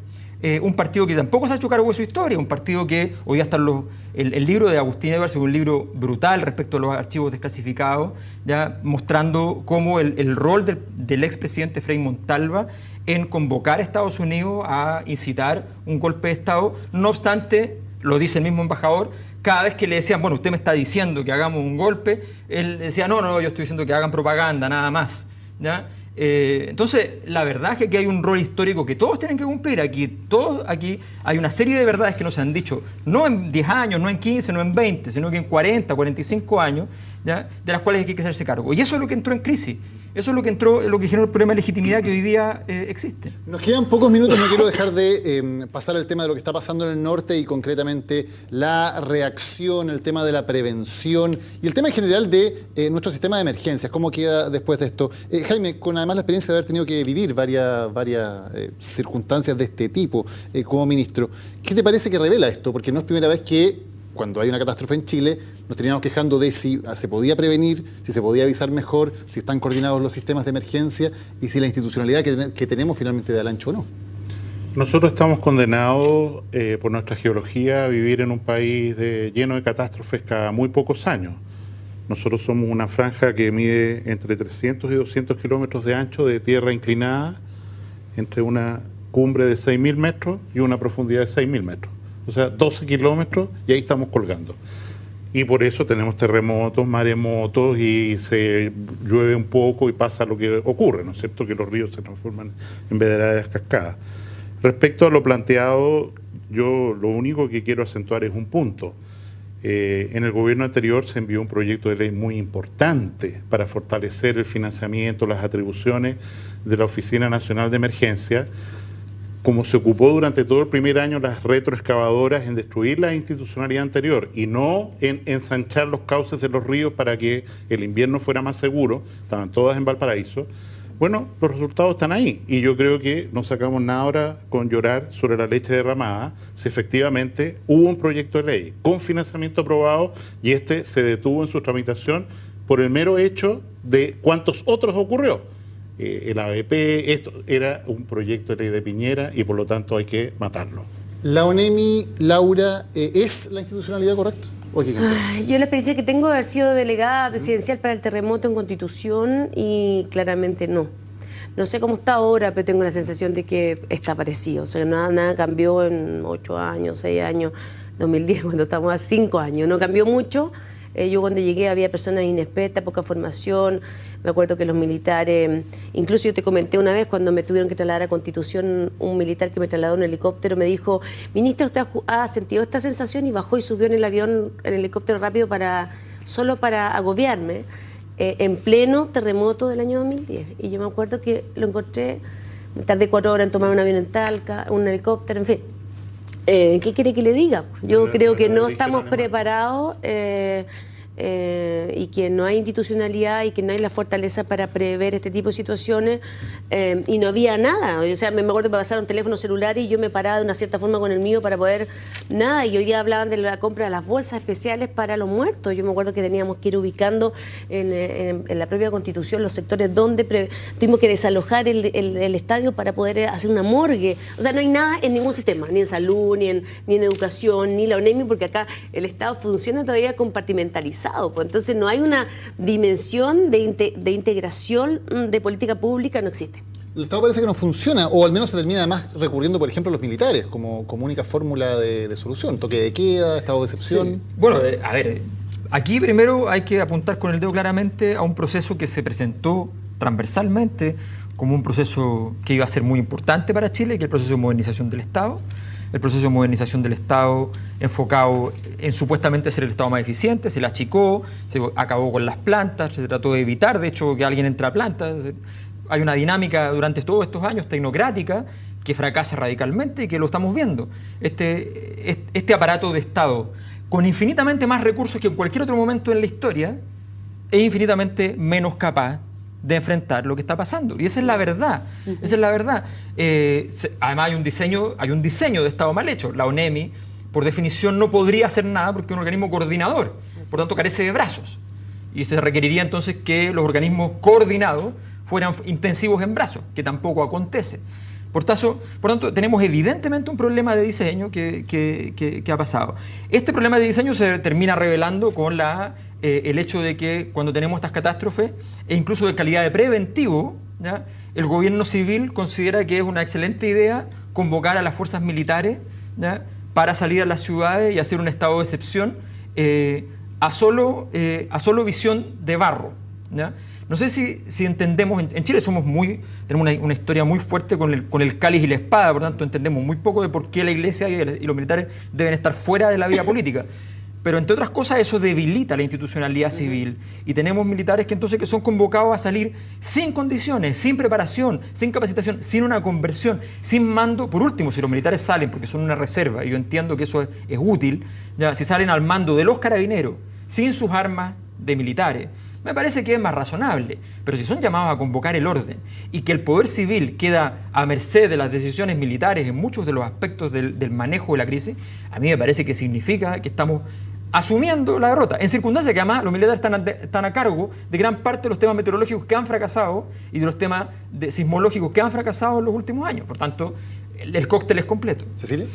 un partido que tampoco se ha hecho cargo de su historia, un partido que hoy día está el libro de Agustín Edwards es un libro brutal respecto a los archivos desclasificados, ya mostrando cómo el rol del expresidente Frei Montalva en convocar a Estados Unidos a incitar un golpe de Estado. No obstante, lo dice el mismo embajador, cada vez que le decían, bueno, usted me está diciendo que hagamos un golpe, él decía, no, yo estoy diciendo que hagan propaganda, nada más, ¿ya? Entonces, la verdad es que aquí hay un rol histórico que todos tienen que cumplir. Aquí hay una serie de verdades que no se han dicho, no en 10 años, no en 15, no en 20, sino que en 40, 45 años, ¿ya? De las cuales hay que hacerse cargo. Y eso es lo que entró en crisis. Eso es lo que generó el problema de legitimidad que hoy día existe. Nos quedan pocos minutos, no quiero dejar de pasar al tema de lo que está pasando en el norte y concretamente la reacción, el tema de la prevención y el tema en general de nuestro sistema de emergencias. ¿Cómo queda después de esto? Jaime, con además la experiencia de haber tenido que vivir varias circunstancias de este tipo como ministro, ¿qué te parece que revela esto? Porque no es primera vez que cuando hay una catástrofe en Chile, nos teníamos quejando de si se podía prevenir, si se podía avisar mejor, si están coordinados los sistemas de emergencia y si la institucionalidad que tenemos finalmente da el ancho o no. Nosotros estamos condenados por nuestra geología a vivir en un país lleno de catástrofes cada muy pocos años. Nosotros somos una franja que mide entre 300 y 200 kilómetros de ancho de tierra inclinada, entre una cumbre de 6.000 metros y una profundidad de 6.000 metros. O sea, 12 kilómetros y ahí estamos colgando. Y por eso tenemos terremotos, maremotos y se llueve un poco y pasa lo que ocurre, ¿no es cierto? Que los ríos se transforman en verdaderas cascadas. Respecto a lo planteado, yo lo único que quiero acentuar es un punto. En el gobierno anterior se envió un proyecto de ley muy importante para fortalecer el financiamiento, las atribuciones de la Oficina Nacional de Emergencia, como se ocupó durante todo el primer año las retroexcavadoras en destruir la institucionalidad anterior y no en ensanchar los cauces de los ríos para que el invierno fuera más seguro, estaban todas en Valparaíso. Bueno, los resultados están ahí y yo creo que no sacamos nada ahora con llorar sobre la leche derramada si efectivamente hubo un proyecto de ley con financiamiento aprobado y este se detuvo en su tramitación por el mero hecho de cuántos otros ocurrió. El ABP, esto era un proyecto de ley de Piñera y por lo tanto hay que matarlo. La ONEMI, Laura, ¿es la institucionalidad correcta? Yo la experiencia que tengo de haber sido delegada presidencial para el terremoto en Constitución y claramente no. No sé cómo está ahora, pero tengo la sensación de que está parecido. O sea, nada cambió en 8 años, 6 años, 2010, cuando estamos a 5 años. No cambió mucho. Yo cuando llegué había personas inexpertas, poca formación. Me acuerdo que los militares, incluso yo te comenté una vez cuando me tuvieron que trasladar a Constitución, un militar que me trasladó en un helicóptero me dijo, ministra, ¿usted ha sentido esta sensación? Y bajó y subió en el avión, en el helicóptero rápido solo para agobiarme, en pleno terremoto del año 2010. Y yo me acuerdo que lo encontré, me tardé 4 horas en tomar un avión en Talca, un helicóptero, en fin. ¿Qué quiere que le diga? Yo creo que no estamos preparados y que no hay institucionalidad y que no hay la fortaleza para prever este tipo de situaciones y no había nada. O sea, me acuerdo que me pasaron teléfonos celulares y yo me paraba de una cierta forma con el mío para poder nada, y hoy día hablaban de la compra de las bolsas especiales para los muertos. Yo me acuerdo que teníamos que ir ubicando en la propia Constitución los sectores donde tuvimos que desalojar el estadio para poder hacer una morgue. O sea, no hay nada en ningún sistema, ni en salud, ni en educación, ni la ONEMI, porque acá el Estado funciona todavía compartimentalizado. Pues entonces no hay una dimensión de integración de política pública, no existe. El Estado parece que no funciona, o al menos se termina además recurriendo, por ejemplo, a los militares como única fórmula de solución. Toque de queda, estado de excepción. Sí. Bueno, a ver, aquí primero hay que apuntar con el dedo claramente a un proceso que se presentó transversalmente como un proceso que iba a ser muy importante para Chile, que es el proceso de modernización del Estado. El proceso de modernización del Estado enfocado en supuestamente ser el Estado más eficiente, se le achicó, se acabó con las plantas, se trató de evitar, de hecho, que alguien entre a plantas. Hay una dinámica durante todos estos años tecnocrática que fracasa radicalmente y que lo estamos viendo. Este aparato de Estado, con infinitamente más recursos que en cualquier otro momento en la historia, es infinitamente menos capaz de enfrentar lo que está pasando. Y esa es la verdad. Esa es la verdad. Además hay un diseño de Estado mal hecho. La ONEMI, por definición, no podría hacer nada porque es un organismo coordinador. Por tanto, carece de brazos. Y se requeriría entonces que los organismos coordinados fueran intensivos en brazos, que tampoco acontece. Por tanto, tenemos evidentemente un problema de diseño que ha pasado. Este problema de diseño se termina revelando con el hecho de que cuando tenemos estas catástrofes, e incluso de calidad de preventivo, ¿ya?, el gobierno civil considera que es una excelente idea convocar a las fuerzas militares, ¿ya?, para salir a las ciudades y hacer un estado de excepción a solo visión de barro, ¿ya? No sé si entendemos, en Chile tenemos una historia muy fuerte con el cáliz y la espada, por tanto entendemos muy poco de por qué la iglesia y los militares deben estar fuera de la vida política. Pero entre otras cosas eso debilita la institucionalidad civil y tenemos militares que son convocados a salir sin condiciones, sin preparación, sin capacitación, sin una conversión, sin mando. Por último, si los militares salen porque son una reserva, y yo entiendo que eso es útil, ya, si salen al mando de los carabineros sin sus armas de militares, me parece que es más razonable. Pero si son llamados a convocar el orden y que el poder civil queda a merced de las decisiones militares en muchos de los aspectos del manejo de la crisis, a mí me parece que significa que estamos asumiendo la derrota, en circunstancias que además los militares están a cargo de gran parte de los temas meteorológicos que han fracasado y de los temas sismológicos que han fracasado en los últimos años. Por tanto, el cóctel es completo. ¿Cecilia?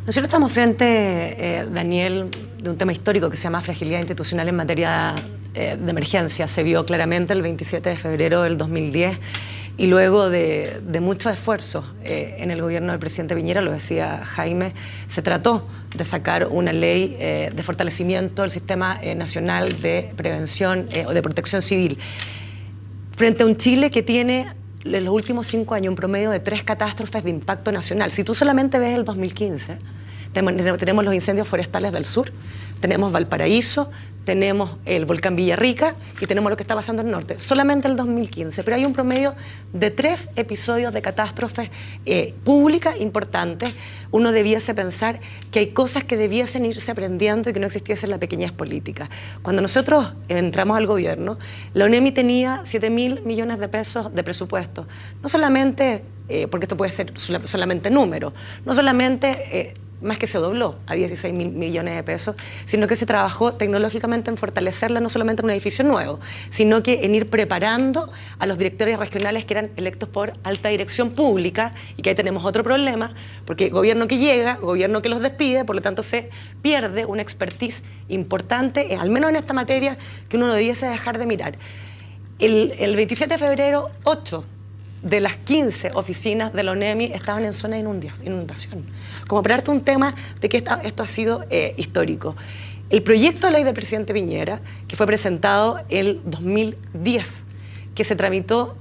Nosotros estamos frente, Daniel, de un tema histórico que se llama fragilidad institucional en materia de emergencia. Se vio claramente el 27 de febrero del 2010 y luego de muchos esfuerzos en el gobierno del presidente Piñera, lo decía Jaime, se trató de sacar una ley de fortalecimiento del Sistema Nacional de Prevención o de Protección Civil. Frente a un Chile que tiene en los últimos 5 años un promedio de 3 catástrofes de impacto nacional. Si tú solamente ves el 2015, tenemos los incendios forestales del sur, tenemos Valparaíso, tenemos el volcán Villarrica y tenemos lo que está pasando en el norte. Solamente el 2015, pero hay un promedio de 3 episodios de catástrofes públicas importantes. Uno debiese pensar que hay cosas que debiesen irse aprendiendo y que no existiese la pequeñez política. Cuando nosotros entramos al gobierno, la ONEMI tenía 7.000 millones de pesos de presupuesto. No solamente, porque esto puede ser solamente número, no solamente más que se dobló a 16.000 millones de pesos, sino que se trabajó tecnológicamente en fortalecerla, no solamente en un edificio nuevo, sino que en ir preparando a los directores regionales que eran electos por alta dirección pública, y que ahí tenemos otro problema, porque gobierno que llega, gobierno que los despide, por lo tanto se pierde una expertise importante, al menos en esta materia, que uno no debiese dejar de mirar. El 27 de febrero, 8 de las 15 oficinas de la ONEMI estaban en zona de inundación. Como para darte un tema de que esto ha sido histórico. El proyecto de ley del presidente Piñera, que fue presentado el 2010, que se tramitó,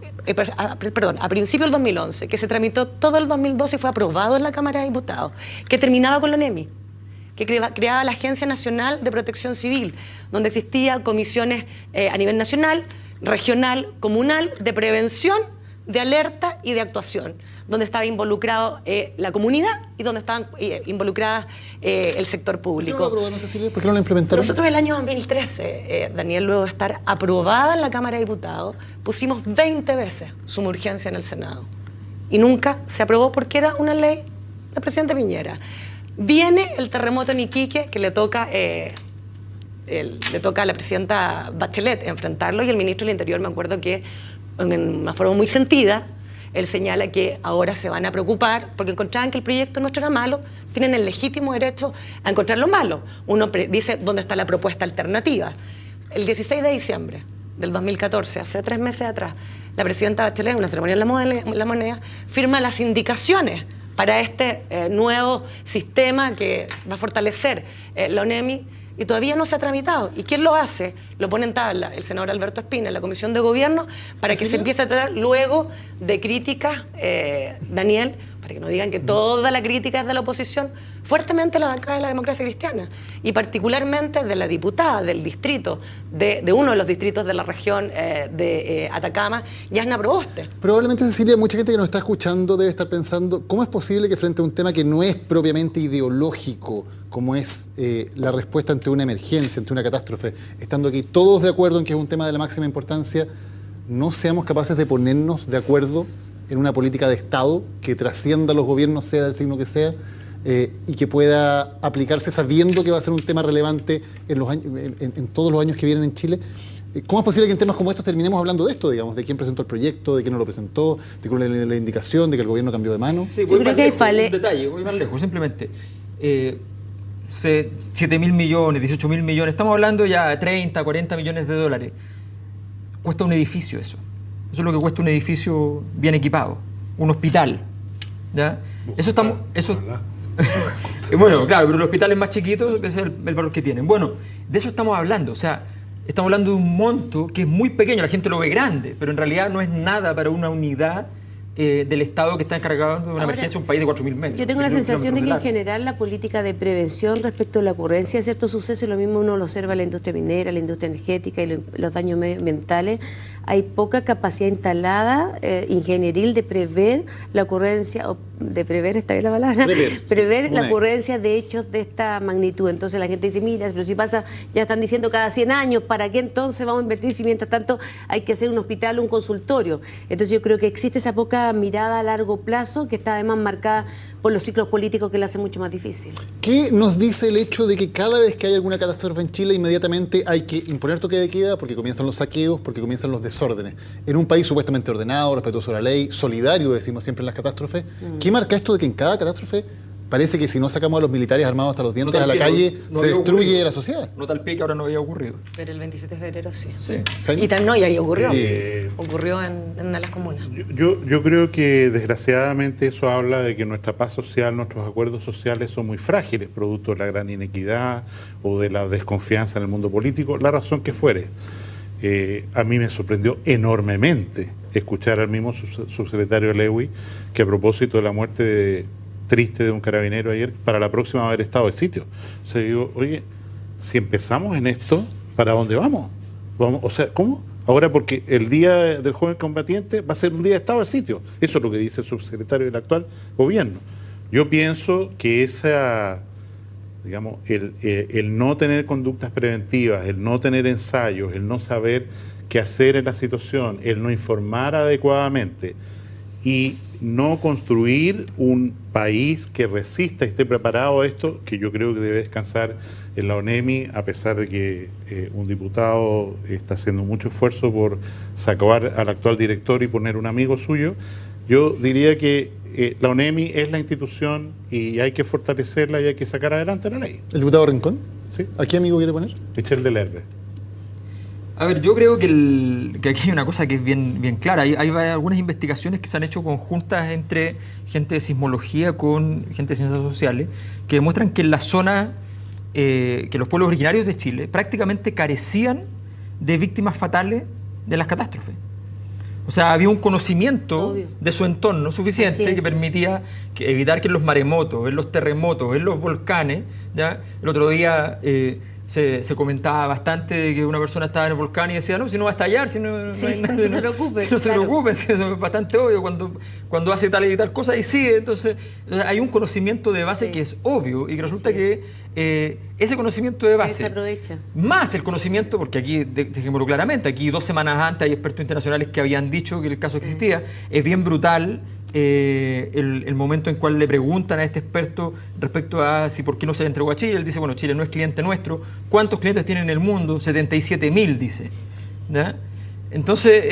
a principios del 2011, que se tramitó todo el 2012 y fue aprobado en la Cámara de Diputados, que terminaba con la ONEMI, que creaba la Agencia Nacional de Protección Civil, donde existían comisiones a nivel nacional, regional, comunal, de prevención, de alerta y de actuación, donde estaba involucrado la comunidad y donde estaban involucradas el sector público. ¿Por qué no lo aprobaron, Cecilia? ¿Por qué no lo implementaron? Nosotros el año 2013, Daniel, luego de estar aprobada en la Cámara de Diputados, pusimos 20 veces suma urgencia en el Senado y nunca se aprobó porque era una ley del presidente Piñera. Viene el terremoto en Iquique, que le toca a la presidenta Bachelet enfrentarlo, y el ministro del Interior, me acuerdo que en una forma muy sentida, él señala que ahora se van a preocupar porque encontraban que el proyecto nuestro era malo, tienen el legítimo derecho a encontrar lo malo. Uno dice dónde está la propuesta alternativa. El 16 de diciembre del 2014, hace 3 meses atrás, la presidenta Bachelet, en una ceremonia en la Moneda, firma las indicaciones para este nuevo sistema que va a fortalecer la ONEMI, y todavía no se ha tramitado. ¿Y quién lo hace? Lo pone en tabla el senador Alberto Espina en la Comisión de Gobierno para que se empiece a tratar luego de críticas, Daniel, para que no digan que toda la crítica es de la oposición, fuertemente la bancada de la Democracia Cristiana, y particularmente de la diputada del distrito, de uno de los distritos de la región de Atacama, Yasna Proboste. Probablemente, Cecilia, mucha gente que nos está escuchando debe estar pensando, ¿cómo es posible que frente a un tema que no es propiamente ideológico, como es la respuesta ante una emergencia, ante una catástrofe, estando aquí todos de acuerdo en que es un tema de la máxima importancia, no seamos capaces de ponernos de acuerdo en una política de Estado que trascienda los gobiernos, sea del signo que sea, y que pueda aplicarse sabiendo que va a ser un tema relevante en todos los años que vienen en Chile. ¿Cómo es posible que en temas como estos terminemos hablando de esto, digamos, de quién presentó el proyento, de quién no lo presentó, de cuál es la indicación, de que el gobierno cambió de mano? Sí, voy más lejos, un detalle, voy más lejos, simplemente. 7.000 millones, 18.000 millones, estamos hablando ya de 30, 40 millones de dólares. Cuesta un edificio eso. Eso es lo que cuesta un edificio bien equipado, un hospital. ¿Ya? Eso estamos... Bueno, claro, pero los hospitales más chiquitos, ese es el valor que tienen. Bueno, de eso estamos hablando, o sea, estamos hablando de un monto que es muy pequeño, la gente lo ve grande, pero en realidad no es nada para una unidad del Estado que está encargado de una emergencia en un país de 4.000 metros. Yo tengo la sensación de que en general la política de prevención respecto a la ocurrencia de ciertos sucesos, lo mismo uno lo observa en la industria minera, la industria energética y los daños medioambientales, hay poca capacidad instalada ingenieril de prever la ocurrencia, o de prever, ¿está bien la palabra? Prever la ocurrencia de hechos de esta magnitud. Entonces la gente dice, mira, pero si pasa, ya están diciendo cada 100 años, ¿para qué entonces vamos a invertir si mientras tanto hay que hacer un hospital o un consultorio? Entonces yo creo que existe esa poca mirada a largo plazo que está además marcada por los ciclos políticos que la hace mucho más difícil. ¿Qué nos dice el hecho de que cada vez que hay alguna catástrofe en Chile inmediatamente hay que imponer toque de queda porque comienzan los saqueos, porque comienzan los desórdenes? En un país supuestamente ordenado, respetuoso de la ley, solidario, decimos siempre en las catástrofes, ¿qué marca esto de que en cada catástrofe parece que si no sacamos a los militares armados hasta los dientes a la calle, se destruye la sociedad? No tal pie que ahora no había ocurrido. Pero el 27 de febrero sí. Sí. Y ahí ocurrió. Ocurrió en una de las comunas. Yo creo que desgraciadamente eso habla de que nuestra paz social, nuestros acuerdos sociales son muy frágiles, producto de la gran inequidad o de la desconfianza en el mundo político, la razón que fuere. A mí me sorprendió enormemente escuchar al mismo subsecretario Lewy que a propósito de la muerte triste de un carabinero ayer, para la próxima va a haber estado de sitio. O sea, digo, oye, si empezamos en esto, ¿para dónde vamos? O sea, ¿cómo? Ahora porque el día del joven combatiente va a ser un día de estado de sitio. Eso es lo que dice el subsecretario del actual gobierno. Yo pienso que digamos, el no tener conductas preventivas, el no tener ensayos, el no saber qué hacer en la situación, el no informar adecuadamente y no construir un país que resista y esté preparado a esto, que yo creo que debe descansar en la ONEMI, a pesar de que un diputado está haciendo mucho esfuerzo por sacar al actual director y poner un amigo suyo. Yo diría que la ONEMI es la institución y hay que fortalecerla y hay que sacar adelante la ley. ¿El diputado Rincón? Sí. ¿A qué amigo quiere poner? Michel Delerbe. A ver, yo creo que aquí hay una cosa que es bien clara. Hay algunas investigaciones que se han hecho conjuntas entre gente de sismología con gente de ciencias sociales que demuestran que en la zona, que los pueblos originarios de Chile prácticamente carecían de víctimas fatales de las catástrofes. O sea, había un conocimiento de su entorno suficiente que permitía evitar que en los maremotos, en los terremotos, en los volcanes, ¿ya? El otro día se comentaba bastante de que una persona estaba en el volcán y decía, no, si no va a estallar, si no hay nadie, no se preocupe. No se preocupen, si eso es bastante obvio cuando hace tal y tal cosa y sigue. Entonces, hay un conocimiento de base que es obvio y que resulta que ese conocimiento de base, se aprovecha. Más el conocimiento, porque aquí, dejémoslo claramente, aquí 2 semanas antes hay expertos internacionales que habían dicho que el caso existía, es bien brutal el momento en cual le preguntan a este experto respecto a si por qué no se le entregó a Chile. Él dice, bueno, Chile no es cliente nuestro. ¿Cuántos clientes tiene en el mundo? 77.000, dice. ¿Ya? Entonces,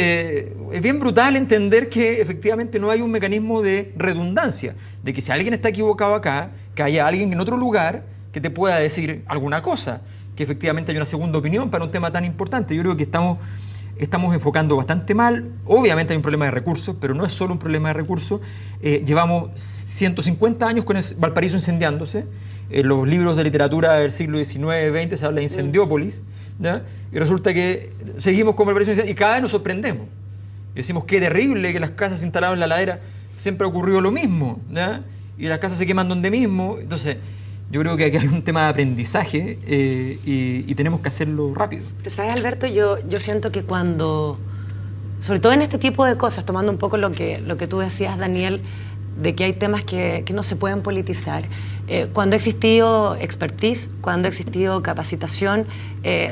es bien brutal entender que efectivamente no hay un mecanismo de redundancia, de que si alguien está equivocado acá, que haya alguien en otro lugar que te pueda decir alguna cosa, que efectivamente hay una segunda opinión para un tema tan importante. Yo creo que estamos enfocando bastante mal. Obviamente hay un problema de recursos, pero no es solo un problema de recursos. Llevamos 150 años con Valparaíso incendiándose. En los libros de literatura del siglo XIX, XX se habla de incendiópolis, ¿ya? Y resulta que seguimos con Valparaíso incendiándose y cada vez nos sorprendemos. Y decimos, qué terrible que las casas instaladas en la ladera siempre ha ocurrido lo mismo, ¿ya? Y las casas se queman donde mismo. Entonces, yo creo que aquí hay un tema de aprendizaje y tenemos que hacerlo rápido. Pero sabes, Alberto, yo siento que cuando, sobre todo en este tipo de cosas, tomando un poco lo que tú decías, Daniel, de que hay temas que no se pueden politizar, cuando ha existido expertise, cuando ha existido capacitación,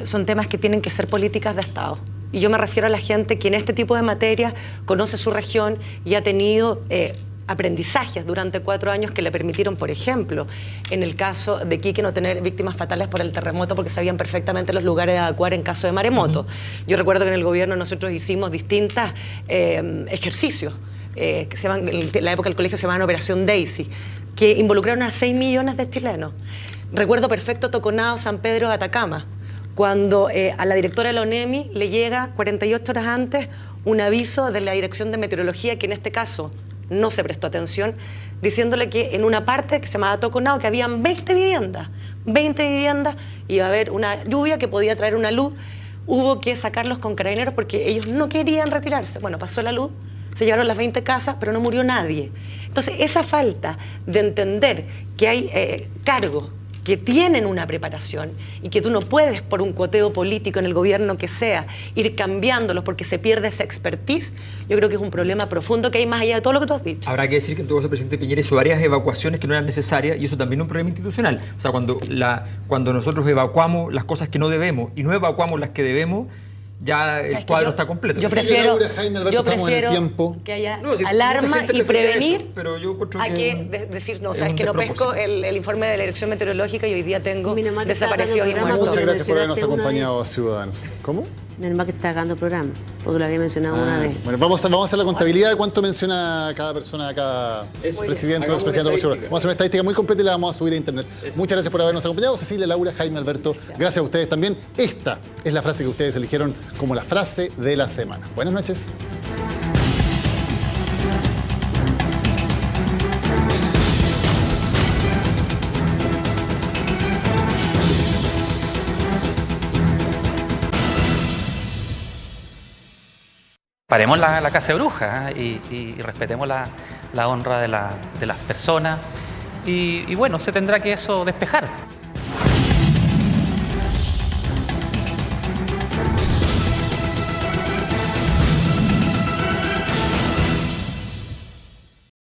son temas que tienen que ser políticas de Estado. Y yo me refiero a la gente que en este tipo de materias conoce su región y ha tenido aprendizajes durante 4 años que le permitieron, por ejemplo, en el caso de Quique, no tener víctimas fatales por el terremoto porque sabían perfectamente los lugares a evacuar en caso de maremoto. Yo recuerdo que en el gobierno nosotros hicimos distintos ejercicios que se llaman, en la época del colegio se llamaban Operación Daisy, que involucraron a 6 millones de chilenos. Recuerdo perfecto Toconao, San Pedro, Atacama, cuando a la directora de la ONEMI le llega 48 horas antes un aviso de la Dirección de Meteorología, que en este caso no se prestó atención, diciéndole que en una parte que se llamaba Toconao, que habían 20 viviendas, iba a haber una lluvia que podía traer una luz, hubo que sacarlos con carabineros porque ellos no querían retirarse. Bueno, pasó la luz, se llevaron las 20 casas, pero no murió nadie. Entonces, esa falta de entender que hay cargos que tienen una preparación y que tú no puedes, por un cuoteo político en el gobierno que sea, ir cambiándolos porque se pierde esa expertise, yo creo que es un problema profundo que hay más allá de todo lo que tú has dicho. Habrá que decir que en todo caso el presidente Piñera hizo varias evacuaciones que no eran necesarias y eso también es un problema institucional. O sea, cuando nosotros evacuamos las cosas que no debemos y no evacuamos las que debemos, ya el cuadro está completo. Yo prefiero, Laura, Jaime Alberto, estamos en el tiempo. que haya alarma y prevenir eso, pero yo a que decir, no, sabes que no pesco el informe de la Dirección Meteorológica y hoy día tengo desaparecidos y muertos. Muchas gracias por habernos acompañado, ciudadanos. ¿Cómo? Menos mal que se está ganando programa, porque lo había mencionado una vez. Bueno, vamos a hacer la contabilidad de cuánto menciona cada persona, cada presidente o expresidente. Vamos a hacer una estadística muy completa y la vamos a subir a internet. Muchas gracias por habernos acompañado. Cecilia, Laura, Jaime, Alberto, gracias a ustedes también. Esta es la frase que ustedes eligieron como la frase de la semana. Buenas noches. Paremos la casa de brujas y respetemos la honra de las personas y bueno, se tendrá que eso despejar.